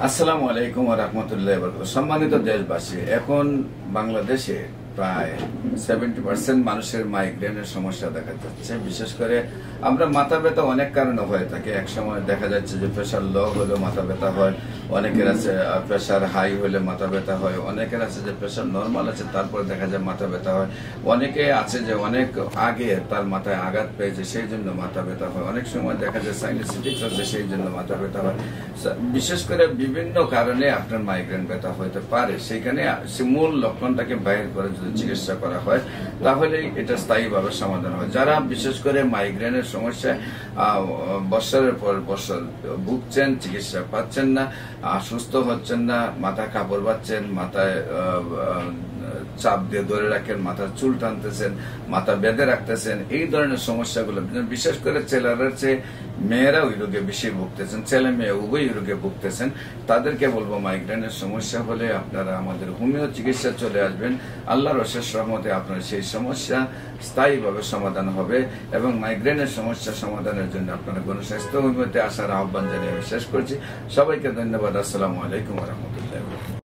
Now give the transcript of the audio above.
আসসালামু আলাইকুম ওয়া রাহমাতুল্লাহি ওয়া বারাকাতুহু। সম্মানিত দেশবাসী, এখন বাংলাদেশে প্রায় 70% মানুষের মাইগ্রেনের সমস্যা দেখা যাচ্ছে। বিশেষ করে আমরা মাথা ব্যথা অনেক কারণে হয়ে থাকে। এক সময় দেখা যাচ্ছে যে প্রেশার লো হলে মাথা ব্যথা হয়, অনেকের আছে প্রেশার হাই হলে মাথা ব্যথা হয়, অনেকের আছে যে প্রেশার নর্মাল আছে তারপরে দেখা যায় মাথা ব্যথা হয়, অনেকে আছে যে অনেক আগে তার মাথায় আঘাত পেয়েছে সেই জন্য মাথা ব্যথা হয়, অনেক সময় দেখা যায় সাইনাসাইটিস আছে সেই জন্য মাথা ব্যথা হয়। বিশেষ করে বিভিন্ন কারণে আপনার মাইগ্রেন ব্যথা হতে পারে। সেখানে মূল লক্ষণটাকে বাইর করে যদি চিকিৎসা করা হয় তাহলে এটা স্থায়ীভাবে সমাধান হয়। যারা বিশেষ করে মাইগ্রেনের সমস্যায় বছরের পর বছর ভুগছেন, চিকিৎসা পাচ্ছেন না, সুস্থ হচ্ছেন না, মাথা কাপড় পাচ্ছেন, মাথায় চাপ দিয়ে ধরে রাখেন, মাথার চুল টানতেছেন, মাথা বেঁধে রাখতেছেন, এই ধরনের সমস্যাগুলো বিশেষ করে ছেলেরা চেয়ে মেয়েরা ওই রোগে বেশি ভুগতেছেন, ছেলে মেয়ে উভয় রোগে ভুগতেছেন। তাদেরকে বলবো মাইগ্রেনের সমস্যা হলে আপনারা আমাদের হোমিও চিকিৎসা চলে আসবেন। আল্লাহর অশেষ রহমতে আপনার সেই সমস্যা স্থায়ীভাবে সমাধান হবে এবং মাইগ্রেনের সমস্যা সমাধানের জন্য আপনারা গণস্বাস্থ্য হোমিওতে আসার আহ্বান জানিয়ে আমি শেষ করছি। সবাইকে ধন্যবাদ। আসসালামু আলাইকুম ওয়া রাহমাতুল্লাহি ওয়া বারাকাতুহু।